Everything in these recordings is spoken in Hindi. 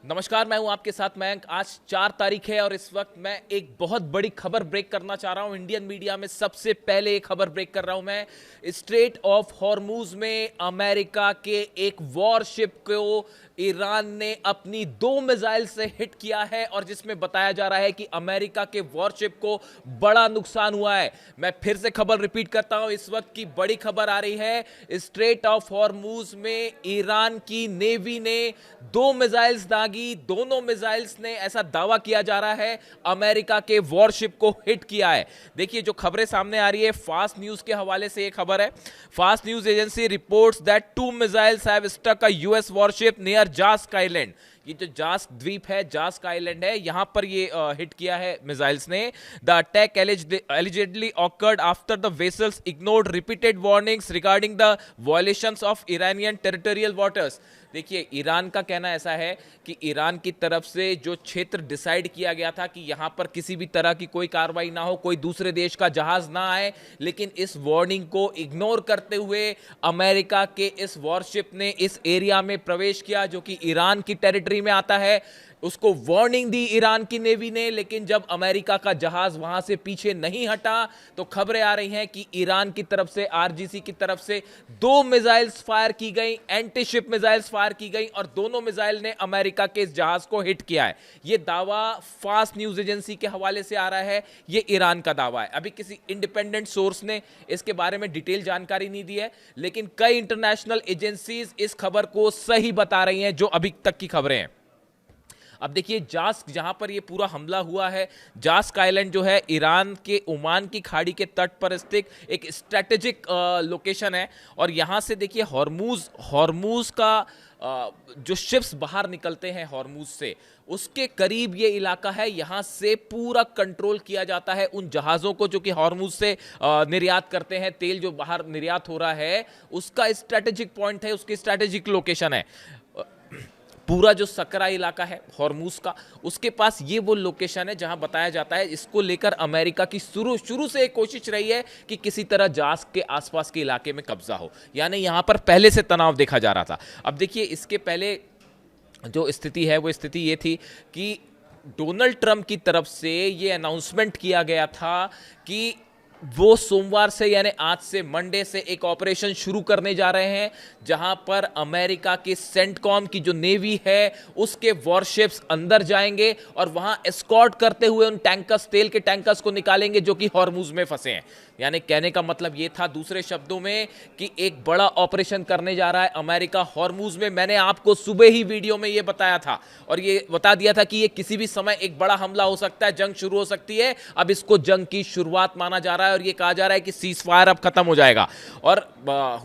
नमस्कार, मैं हूं आपके साथ मयंक। आज 4 तारीख है और इस वक्त मैं एक बहुत बड़ी खबर ब्रेक करना चाह रहा हूं। इंडियन मीडिया में सबसे पहले ये खबर ब्रेक कर रहा हूं मैं। स्ट्रेट ऑफ हॉर्मूज में अमेरिका के एक वॉरशिप को ईरान ने अपनी 2 मिसाइल से हिट किया है और जिसमें बताया जा रहा है कि अमेरिका के वॉरशिप को बड़ा नुकसान हुआ है। मैं फिर से खबर रिपीट करता हूं, इस वक्त की बड़ी खबर आ रही है। स्ट्रेट ऑफ हॉर्मूज में ईरान की नेवी ने 2 मिसाइल्स दागी। दोनों मिसाइल्स ने, ऐसा दावा किया जा रहा है, अमेरिका के वॉरशिप को हिट किया है। देखिए जो खबरें सामने आ रही है, फास्ट न्यूज के हवाले से ये खबर है। फास्ट news agency reports that 2 missiles have struck a US warship near Jask island. ये जो जास्क द्वीप है, जास्क आइलैंड है, यहां पर ये हिट किया है मिसाइल्स ने। The attack allegedly occurred after the vessels ignored repeated warnings regarding the violations of Iranian territorial waters। देखिए ईरान का कहना ऐसा है कि ईरान की तरफ से जो क्षेत्र डिसाइड किया गया था कि यहां पर किसी भी तरह की कोई कार्रवाई ना हो, कोई दूसरे देश का जहाज ना आए, लेकिन इस वार्निंग को इग्नोर करते हुए अमेरिका के इस वॉरशिप ने इस एरिया में प्रवेश किया जो कि ईरान की टेरिटरी में आता है। उसको वार्निंग दी ईरान की नेवी ने, लेकिन जब अमेरिका का जहाज वहां से पीछे नहीं हटा तो खबरें आ रही हैं कि ईरान की तरफ से, आरजीसी की तरफ से 2 मिसाइल्स फायर की गई, एंटी शिप मिसाइल्स फायर की गई और दोनों मिसाइल ने अमेरिका के इस जहाज को हिट किया है। यह दावा फास्ट न्यूज एजेंसी के हवाले से आ रहा है, यह ईरान का दावा है। अभी किसी इंडिपेंडेंट सोर्स ने इसके बारे में डिटेल जानकारी नहीं दी है, लेकिन कई इंटरनेशनल एजेंसीज इस खबर को सही बता रही हैं जो अभी तक की खबरें हैं। अब देखिए जास्क, जहां पर ये पूरा हमला हुआ है, जास्क आइलैंड जो है ईरान के ओमान की खाड़ी के तट पर स्थित एक स्ट्रेटेजिक लोकेशन है और यहां से देखिए हॉर्मूज का जो शिप्स बाहर निकलते हैं हॉर्मूज से, उसके करीब ये इलाका है। यहां से पूरा कंट्रोल किया जाता है उन जहाज़ों को जो कि हॉर्मूज से निर्यात करते हैं। तेल जो बाहर निर्यात हो रहा है उसका स्ट्रेटेजिक पॉइंट है, उसकी स्ट्रेटेजिक लोकेशन है। पूरा जो सकरा इलाका है हॉर्मूज का, उसके पास ये वो लोकेशन है जहां बताया जाता है इसको लेकर अमेरिका की शुरू से एक कोशिश रही है कि किसी तरह जास्क के आसपास के इलाके में कब्जा हो, यानी यहां पर पहले से तनाव देखा जा रहा था। अब देखिए इसके पहले जो स्थिति है वो स्थिति ये थी कि डोनाल्ड ट्रंप की तरफ से ये अनाउंसमेंट किया गया था कि वो सोमवार से, यानी आज से, मंडे से एक ऑपरेशन शुरू करने जा रहे हैं जहां पर अमेरिका के सेंटकॉम की जो नेवी है उसके वॉरशिप्स अंदर जाएंगे और वहां एस्कॉर्ट करते हुए उन टैंकर्स, तेल के टैंकर्स को निकालेंगे जो कि हॉर्मूज में फंसे हैं। यानी कहने का मतलब ये था दूसरे शब्दों में कि एक बड़ा ऑपरेशन करने जा रहा है अमेरिका हॉर्मूज में। मैंने आपको सुबह ही वीडियो में ये बताया था और ये बता दिया था कि ये किसी भी समय एक बड़ा हमला हो सकता है, जंग शुरू हो सकती है। अब इसको जंग की शुरुआत माना जा रहा है और ये कहा जा रहा है कि सीज फायर अब खत्म हो जाएगा और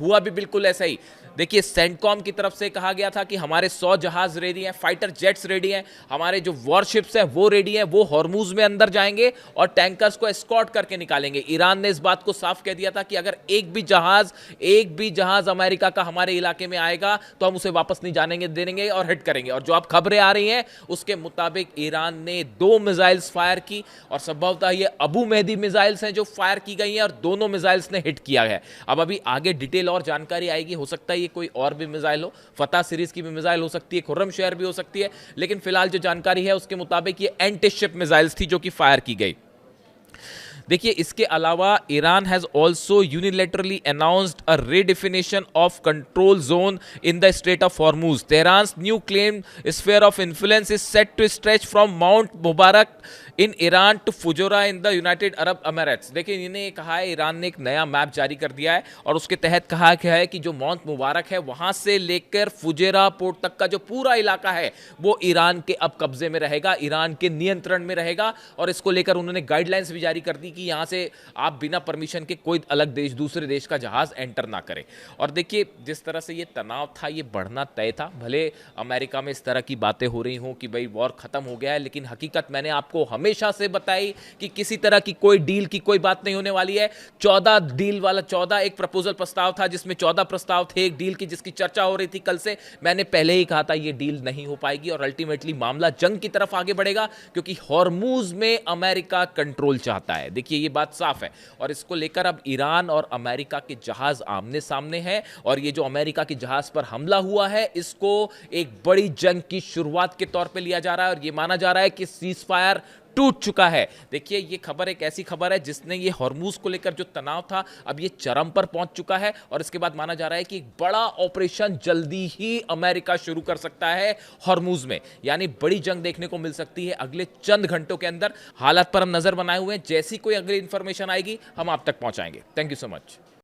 हुआ भी बिल्कुल ऐसा ही। देखिए सेंटकॉम की तरफ से कहा गया था कि हमारे 100 जहाज रेडी हैं, फाइटर जेट्स रेडी हैं, हमारे जो वॉरशिप्स हैं वो रेडी हैं, वो हॉर्मूज में अंदर जाएंगे और टैंकर्स को एस्कॉर्ट करके निकालेंगे। ईरान ने इस बात को साफ कह दिया था कि अगर एक भी जहाज अमेरिका का हमारे इलाके में आएगा तो हम उसे वापस नहीं जाने देंगे और हिट करेंगे। और जो अब खबरें आ रही हैं उसके मुताबिक ईरान ने 2 मिसाइल्स फायर की और संभवतः ये अबू मेहदी मिसाइल्स हैं जो फायर की गई हैं और दोनों मिसाइल्स ने हिट किया है। अब अभी आगे डिटेल और जानकारी आएगी, हो सकता है कोई और भी मिसाइल हो, फतह सीरीज की भी मिसाइल हो सकती है, खुर्रम शेयर भी हो सकती है, लेकिन फिलहाल जो जानकारी है उसके मुताबिक ये एंटी शिप मिसाइल्स थी जो कि फायर की गई। देखिए इसके अलावा Iran has also unilaterally announced a redefinition of control zone in the Strait of Hormuz. Tehran's new claim sphere of influence is set to stretch from Mount Mubarak in Iran to Fujairah in the United Arab Emirates. देखिए इन्हें कहा है, ईरान ने एक नया मैप जारी कर दिया है और उसके तहत कहा गया है कि जो माउंट मुबारक है वहां से लेकर फुजेरा पोर्ट तक का जो पूरा इलाका है वो ईरान के अब कब्जे में रहेगा, ईरान के नियंत्रण में रहेगा। और इसको लेकर उन्होंने गाइडलाइंस भी जारी कर दी कि यहां से आप बिना परमिशन के कोई अलग देश, दूसरे देश का जहाज एंटर ना करें। और देखिए जिस तरह से ये तनाव था ये बढ़ना तय था। भले अमेरिका में इस तरह की बातें हो रही हों कि भाई वॉर खत्म हो गया है, लेकिन हकीकत मैंने आपको हमेशा से बताई कि किसी तरह की कोई डील की कोई बात नहीं होने वाली है। 14 एक प्रपोजल प्रस्ताव था जिसमें 14 प्रस्ताव थे एक डील की जिसकी चर्चा हो रही थी कल से। मैंने पहले ही कहा था ये डील नहीं हो पाएगी और अल्टीमेटली मामला जंग की तरफ आगे बढ़ेगा क्योंकि हॉर्मूज में अमेरिका कंट्रोल चाहता है। देखिए देखिए ये बात साफ है। और इसको लेकर अब ईरान और अमेरिका के जहाज आमने सामने हैं, और ये जो अमेरिका के जहाज पर हमला हुआ है इसको एक बड़ी जंग की शुरुआत के तौर पे लिया जा रहा है, और ये माना जा रहा है कि सीज फायर टूट चुका है। देखिए ये खबर एक ऐसी खबर है जिसने ये हॉर्मूज को लेकर जो तनाव था अब ये चरम पर पहुंच चुका है, और इसके बाद माना जा रहा है कि एक बड़ा ऑपरेशन जल्दी ही अमेरिका शुरू कर सकता है हॉर्मूज में, यानी बड़ी जंग देखने को मिल सकती है अगले चंद घंटों के अंदर। हालात पर हम नजर बनाए हुए हैं, जैसी कोई अगली इंफॉर्मेशन आएगी हम आप तक पहुंचाएंगे। Thank you so much.